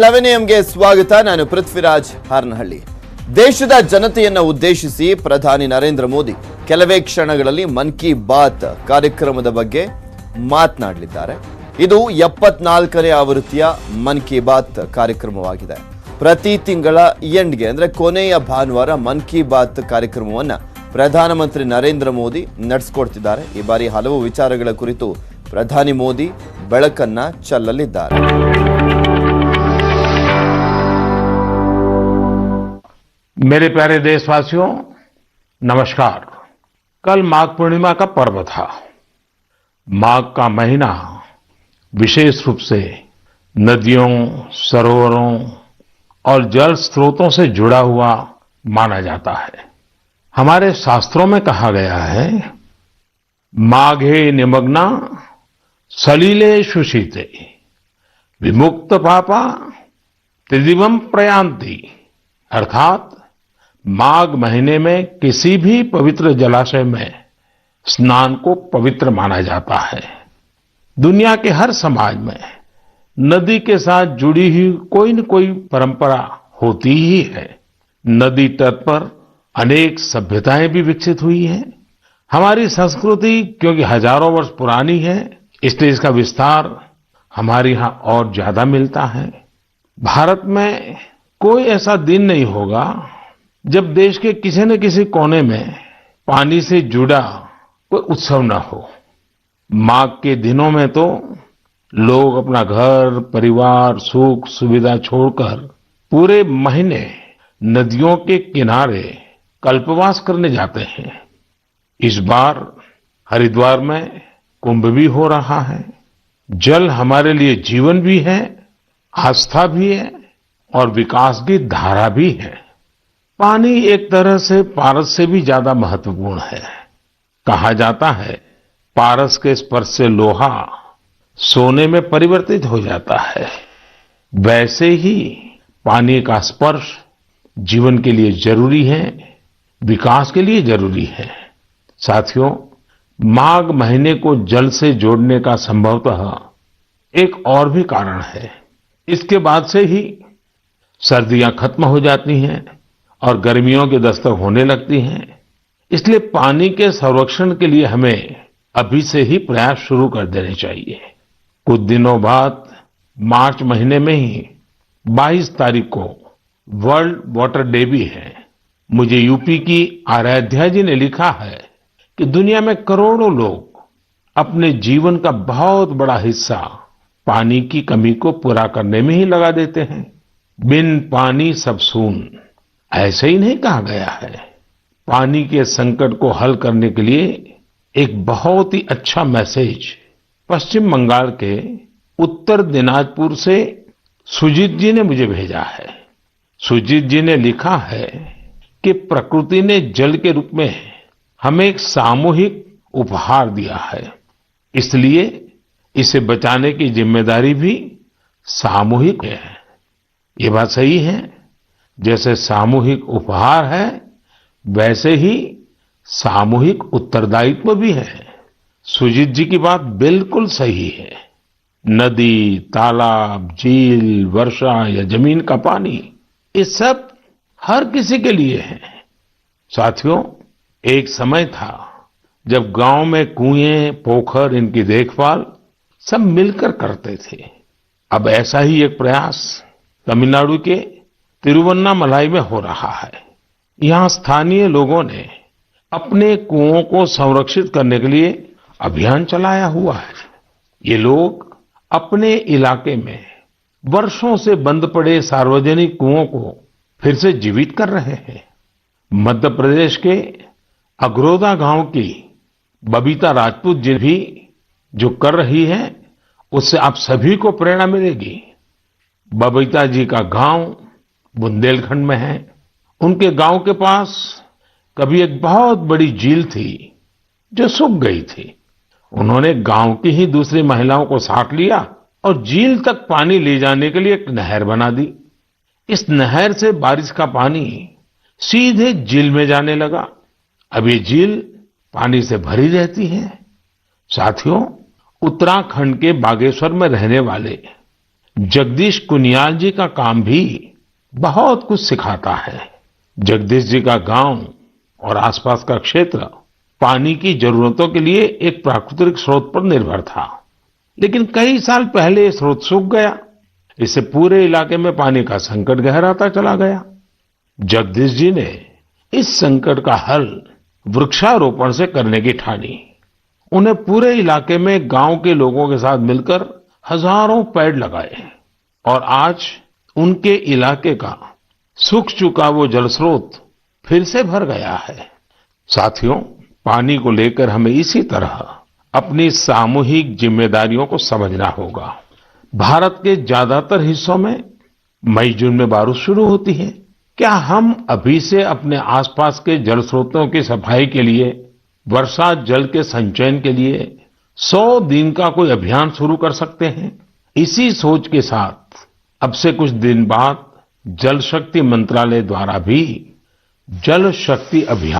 11 AM ಸ್ವಾಗತ. ನಾನು ಪೃಥ್ವಿರಾಜ್ ಹಾರನಹಳ್ಳಿ. ದೇಶದ ಜನತೆಯನ್ನು ಉದ್ದೇಶಿಸಿ ಪ್ರಧಾನಿ ನರೇಂದ್ರ ಮೋದಿ ಕೆಲವೇ ಕ್ಷಣಗಳಲ್ಲಿ ಮನ್ ಕಿ ಬಾತ್ ಕಾರ್ಯಕ್ರಮದ ಬಗ್ಗೆ ಮಾತನಾಡಲಿದ್ದಾರೆ. ಇದು 74ನೇ ಆವೃತ್ತಿಯ ಮನ್ ಕಿ ಬಾತ್ ಕಾರ್ಯಕ್ರಮವಾಗಿದೆ. ಪ್ರತಿ ತಿಂಗಳ ಎಂಡ್ಗೆ ಅಂದ್ರೆ ಕೊನೆಯ ಭಾನುವಾರ ಮನ್ ಕಿ ಬಾತ್ ಕಾರ್ಯಕ್ರಮವನ್ನು ಪ್ರಧಾನಮಂತ್ರಿ ನರೇಂದ್ರ ಮೋದಿ ನಡೆಸಿಕೊಡ್ತಿದ್ದಾರೆ. ಈ ಬಾರಿ ಹಲವು ವಿಚಾರಗಳ ಕುರಿತು ಪ್ರಧಾನಿ ಮೋದಿ ಬೆಳಕನ್ನ ಚೆಲ್ಲಲಿದ್ದಾರೆ. मेरे प्यारे देशवासियों, नमस्कार। कल माघ पूर्णिमा का पर्व था। माघ का महीना विशेष रूप से नदियों, सरोवरों और जल स्रोतों से जुड़ा हुआ माना जाता है। हमारे शास्त्रों में कहा गया है, माघे निमग्ना सलिले शुशीते विमुक्त पापा त्रिदिवम प्रयांति, अर्थात माघ महीने में किसी भी पवित्र जलाशय में स्नान को पवित्र माना जाता है। दुनिया के हर समाज में नदी के साथ जुड़ी हुई कोई न कोई परंपरा होती ही है। नदी तट पर अनेक सभ्यताएं भी विकसित हुई हैं। हमारी संस्कृति क्योंकि हजारों वर्ष पुरानी है, इसलिए इसका विस्तार हमारे यहाँ और ज्यादा मिलता है। भारत में कोई ऐसा दिन नहीं होगा जब देश के किसी न किसी कोने में पानी से जुड़ा कोई उत्सव न हो। माघ के दिनों में तो लोग अपना घर, परिवार, सुख सुविधा छोड़कर पूरे महीने नदियों के किनारे कल्पवास करने जाते हैं। इस बार हरिद्वार में कुंभ भी हो रहा है। जल हमारे लिए जीवन भी है, आस्था भी है और विकास की धारा भी है। पानी एक तरह से पारस से भी ज्यादा महत्वपूर्ण है। कहा जाता है, पारस के स्पर्श से लोहा सोने में परिवर्तित हो जाता है। वैसे ही पानी का स्पर्श जीवन के लिए जरूरी है, विकास के लिए जरूरी है। साथियों, माघ महीने को जल से जोड़ने का संभवतः एक और भी कारण है। इसके बाद से ही सर्दियां खत्म हो जाती हैं और गर्मियों की दस्तक होने लगती हैं। इसलिए पानी के संरक्षण के लिए हमें अभी से ही प्रयास शुरू कर देने चाहिए। कुछ दिनों बाद मार्च महीने में ही 22 तारीख को वर्ल्ड वाटर डे भी है। मुझे यूपी की आराध्या जी ने लिखा है कि दुनिया में करोड़ों लोग अपने जीवन का बहुत बड़ा हिस्सा पानी की कमी को पूरा करने में ही लगा देते हैं। बिन पानी सब सून, ऐसे ही नहीं कहा गया है। पानी के संकट को हल करने के लिए एक बहुत ही अच्छा मैसेज पश्चिम बंगाल के उत्तर दिनाजपुर से सुजीत जी ने मुझे भेजा है। सुजीत जी ने लिखा है कि प्रकृति ने जल के रूप में हमें एक सामूहिक उपहार दिया है, इसलिए इसे बचाने की जिम्मेदारी भी सामूहिक है। ये बात सही है। जैसे सामूहिक उपहार है, वैसे ही सामूहिक उत्तरदायित्व भी है। सुजीत जी की बात बिल्कुल सही है। नदी, तालाब, झील, वर्षा या जमीन का पानी, ये सब हर किसी के लिए है। साथियों, एक समय था जब गांव में कुएं, पोखर, इनकी देखभाल सब मिलकर करते थे। अब ऐसा ही एक प्रयास तमिलनाडु के तिरुवन्नामलाई में हो रहा है। यहां स्थानीय लोगों ने अपने कुओं को संरक्षित करने के लिए अभियान चलाया हुआ है। ये लोग अपने इलाके में वर्षों से बंद पड़े सार्वजनिक कुओं को फिर से जीवित कर रहे हैं। मध्य प्रदेश के अगरोदा गांव की बबीता राजपूत जी भी जो कर रही है, उससे आप सभी को प्रेरणा मिलेगी। बबीता जी का गांव बुंदेलखंड में है। उनके गांव के पास कभी एक बहुत बड़ी झील थी जो सूख गई थी। उन्होंने गांव की ही दूसरी महिलाओं को साथ लिया और झील तक पानी ले जाने के लिए एक नहर बना दी। इस नहर से बारिश का पानी सीधे झील में जाने लगा। अब ये झील पानी से भरी रहती है। साथियों, उत्तराखंड के बागेश्वर में रहने वाले जगदीश कुनियाल जी का काम भी बहुत कुछ सिखाता है। जगदीश जी का गांव और आसपास का क्षेत्र पानी की जरूरतों के लिए एक प्राकृतिक स्रोत पर निर्भर था, लेकिन कई साल पहले ये स्रोत सूख गया। इससे पूरे इलाके में पानी का संकट गहराता चला गया। जगदीश जी ने इस संकट का हल वृक्षारोपण से करने की ठानी। उन्हें पूरे इलाके में गांव के लोगों के साथ मिलकर हजारों पेड़ लगाए और आज उनके इलाके का सूख चुका वो जल स्रोत फिर से भर गया है। साथियों, पानी को लेकर हमें इसी तरह अपनी सामूहिक जिम्मेदारियों को समझना होगा। भारत के ज्यादातर हिस्सों में मई जून में बारिश शुरू होती है। क्या हम अभी से अपने आसपास के जल स्रोतों की सफाई के लिए, वर्षा जल के संचयन के लिए 100 दिन का कोई अभियान शुरू कर सकते हैं? इसी सोच के साथ अब से कुछ दिन बाद जल शक्ति मंत्रालय द्वारा भी जल शक्ति अभियान